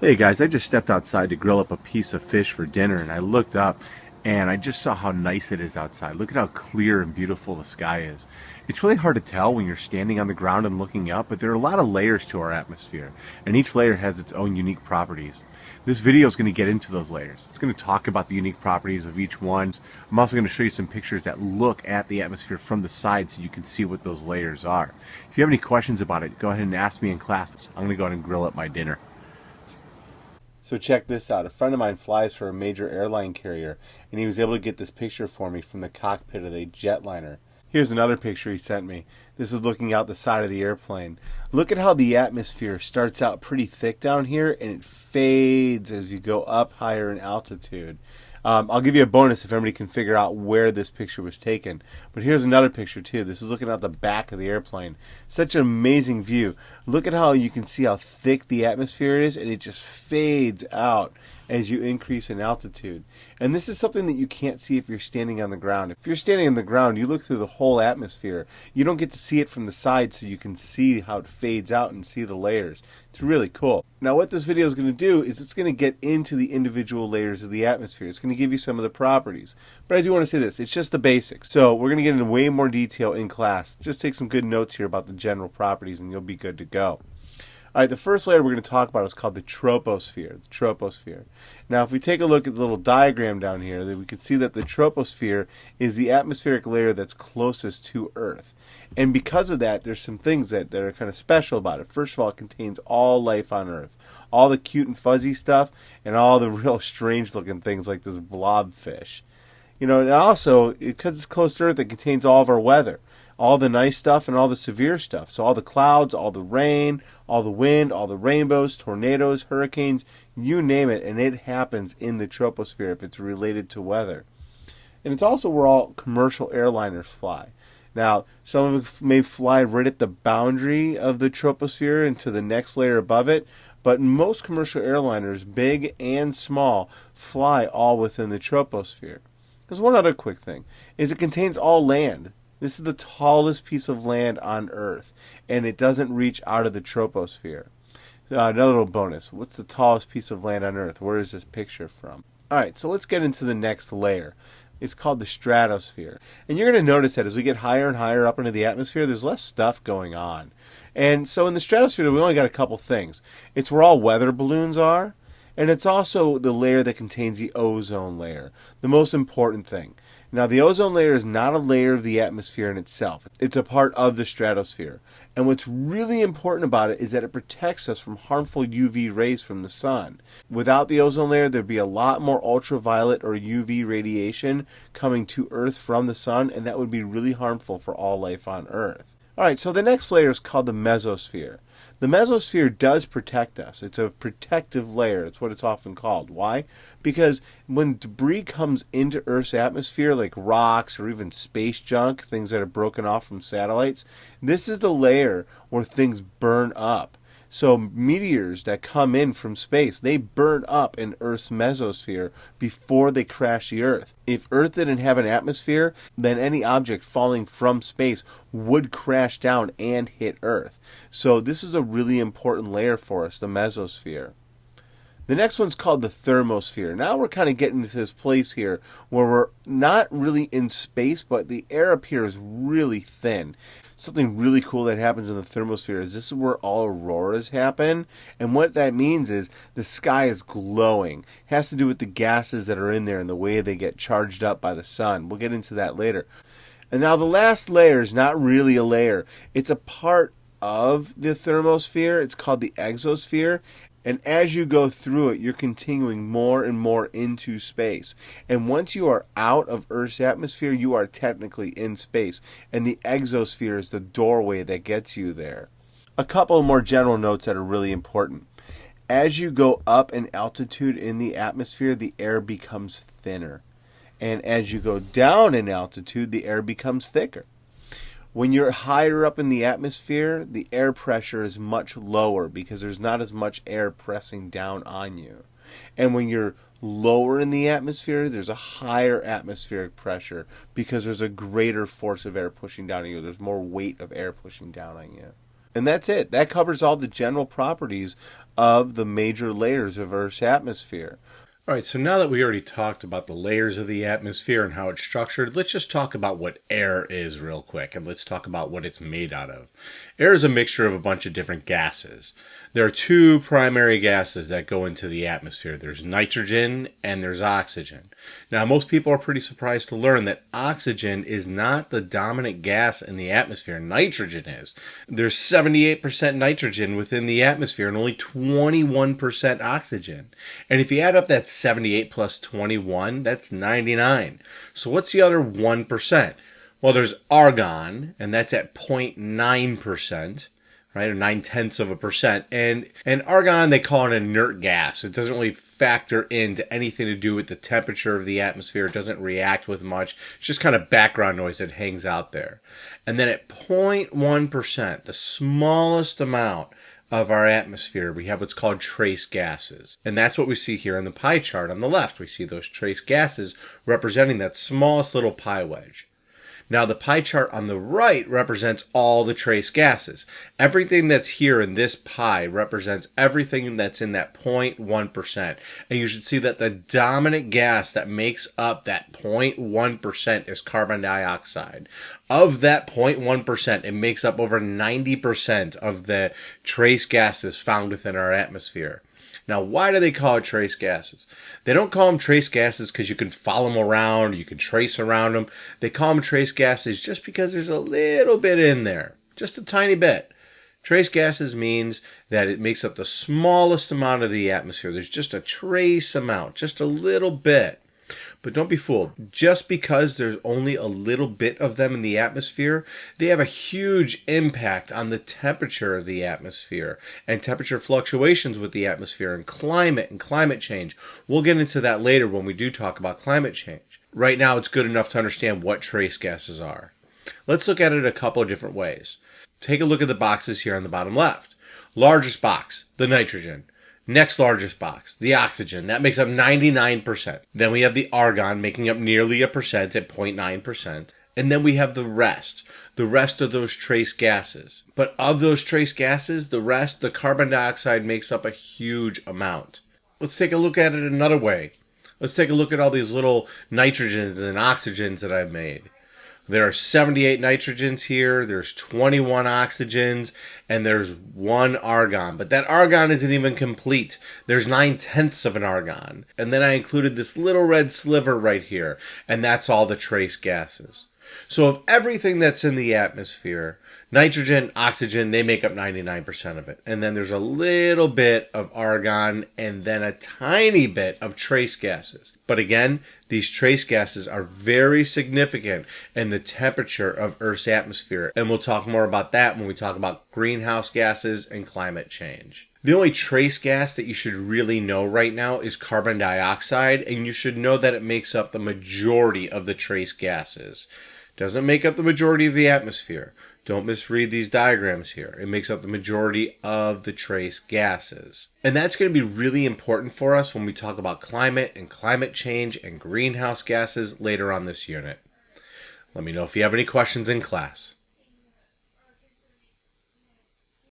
Hey guys, I just stepped outside to grill up a piece of fish for dinner and I looked up and I just saw how nice it is outside. Look at how clear and beautiful the sky is. It's really hard to tell when you're standing on the ground and looking up, but there are a lot of layers to our atmosphere, and each layer has its own unique properties. This video is going to get into those layers. It's going to talk about the unique properties of each one. I'm also going to show you some pictures that look at the atmosphere from the side so you can see what those layers are. If you have any questions about it, go ahead and ask me in class. I'm going to go ahead and grill up my dinner. So check this out. A friend of mine flies for a major airline carrier, and he was able to get this picture for me from the cockpit of a jetliner. Here's another picture he sent me. This is looking out the side of the airplane. Look at how the atmosphere starts out pretty thick down here, and it fades as you go up higher in altitude. I'll give you a bonus if everybody can figure out where this picture was taken. But here's another picture too. This is looking at the back of the airplane. Such an amazing view. Look at how you can see how thick the atmosphere is, and it just fades out as you increase in altitude. And this is something that you can't see if you're standing on the ground. If you're standing on the ground, you look through the whole atmosphere. You don't get to see it from the side, so you can see how it fades out and see the layers. It's really cool. Now what this video is going to do is it's going to get into the individual layers of the atmosphere. It's going to give you some of the properties. But I do want to say this, it's just the basics. So we're going to get into way more detail in class. Just take some good notes here about the general properties and you'll be good to go. All right, the first layer we're going to talk about is called the troposphere. The troposphere. Now, if we take a look at the little diagram down here, we can see that the troposphere is the atmospheric layer that's closest to Earth. And because of that, there's some things that are kind of special about it. First of all, it contains all life on Earth. All the cute and fuzzy stuff, and all the real strange-looking things like this blobfish. You know, and also, because it's close to Earth, it contains all of our weather. All the nice stuff and all the severe stuff. So all the clouds, all the rain, all the wind, all the rainbows, tornadoes, hurricanes, you name it, and it happens in the troposphere if it's related to weather. And it's also where all commercial airliners fly. Now, some of them may fly right at the boundary of the troposphere into the next layer above it, but most commercial airliners, big and small, fly all within the troposphere. There's one other quick thing, is it contains all land. This is the tallest piece of land on Earth, and it doesn't reach out of the troposphere. Another little bonus. What's the tallest piece of land on Earth? Where is this picture from? All right, so let's get into the next layer. It's called the stratosphere. And you're going to notice that as we get higher and higher up into the atmosphere, there's less stuff going on. And so in the stratosphere, we only got a couple things. It's where all weather balloons are, and it's also the layer that contains the ozone layer, the most important thing. Now, the ozone layer is not a layer of the atmosphere in itself. It's a part of the stratosphere. And what's really important about it is that it protects us from harmful UV rays from the sun. Without the ozone layer, there'd be a lot more ultraviolet or UV radiation coming to Earth from the sun, and that would be really harmful for all life on Earth. All right, so the next layer is called the mesosphere. The mesosphere does protect us. It's a protective layer. It's what it's often called. Why? Because when debris comes into Earth's atmosphere, like rocks or even space junk, things that are broken off from satellites, this is the layer where things burn up. So meteors that come in from space, they burn up in Earth's mesosphere before they crash the Earth. If Earth didn't have an atmosphere, then any object falling from space would crash down and hit Earth. So this is a really important layer for us, the mesosphere. The next one's called the thermosphere. Now we're kind of getting to this place here where we're not really in space, but the air up here is really thin. Something really cool that happens in the thermosphere is this is where all auroras happen. And what that means is the sky is glowing. It has to do with the gases that are in there and the way they get charged up by the sun. We'll get into that later. And now the last layer is not really a layer. It's a part of the thermosphere. It's called the exosphere. And as you go through it, you're continuing more and more into space. And once you are out of Earth's atmosphere, you are technically in space. And the exosphere is the doorway that gets you there. A couple more general notes that are really important. As you go up in altitude in the atmosphere, the air becomes thinner. And as you go down in altitude, the air becomes thicker. When you're higher up in the atmosphere, the air pressure is much lower because there's not as much air pressing down on you. And when you're lower in the atmosphere, there's a higher atmospheric pressure because there's a greater force of air pushing down on you. There's more weight of air pushing down on you. And that's it. That covers all the general properties of the major layers of Earth's atmosphere. All right, so now that we already talked about the layers of the atmosphere and how it's structured, let's just talk about what air is real quick, and let's talk about what it's made out of. Air is a mixture of a bunch of different gases. There are two primary gases that go into the atmosphere. There's nitrogen and there's oxygen. Now, most people are pretty surprised to learn that oxygen is not the dominant gas in the atmosphere. Nitrogen is. There's 78% nitrogen within the atmosphere and only 21% oxygen. And if you add up that 78 plus 21, that's 99. So what's the other 1%? Well, there's argon, and that's at 0.9%. Right, or 0.9%. And argon, they call it an inert gas. It doesn't really factor into anything to do with the temperature of the atmosphere. It doesn't react with much. It's just kind of background noise that hangs out there. And then at 0.1%, the smallest amount of our atmosphere, we have what's called trace gases. And that's what we see here in the pie chart on the left. We see those trace gases representing that smallest little pie wedge. Now, the pie chart on the right represents all the trace gases. Everything that's here in this pie represents everything that's in that 0.1%. And you should see that the dominant gas that makes up that 0.1% is carbon dioxide. Of that 0.1%, it makes up over 90% of the trace gases found within our atmosphere. Now, why do they call it trace gases? They don't call them trace gases because you can follow them around, or you can trace around them. They call them trace gases just because there's a little bit in there, just a tiny bit. Trace gases means that it makes up the smallest amount of the atmosphere. There's just a trace amount, just a little bit. But don't be fooled. Just because there's only a little bit of them in the atmosphere, they have a huge impact on the temperature of the atmosphere and temperature fluctuations with the atmosphere and climate change. We'll get into that later when we do talk about climate change. Right now, it's good enough to understand what trace gases are. Let's look at it a couple of different ways. Take a look at the boxes here on the bottom left. Largest box, the nitrogen. Next largest box, the oxygen. That makes up 99%. Then we have the argon making up nearly 1% at 0.9%. And then we have the rest of those trace gases. But of those trace gases, the carbon dioxide makes up a huge amount. Let's take a look at it another way. Let's take a look at all these little nitrogens and oxygens that I've made. There are 78 nitrogens here, there's 21 oxygens, and there's 1 argon. But that argon isn't even complete. There's 9/10 of an argon. And then I included this little red sliver right here, and that's all the trace gases. So of everything that's in the atmosphere, nitrogen, oxygen, they make up 99% of it. And then there's a little bit of argon and then a tiny bit of trace gases. But again, these trace gases are very significant in the temperature of Earth's atmosphere. And we'll talk more about that when we talk about greenhouse gases and climate change. The only trace gas that you should really know right now is carbon dioxide, and you should know that it makes up the majority of the trace gases. Doesn't make up the majority of the atmosphere. Don't misread these diagrams here. It makes up the majority of the trace gases. And that's going to be really important for us when we talk about climate and climate change and greenhouse gases later on this unit. Let me know if you have any questions in class.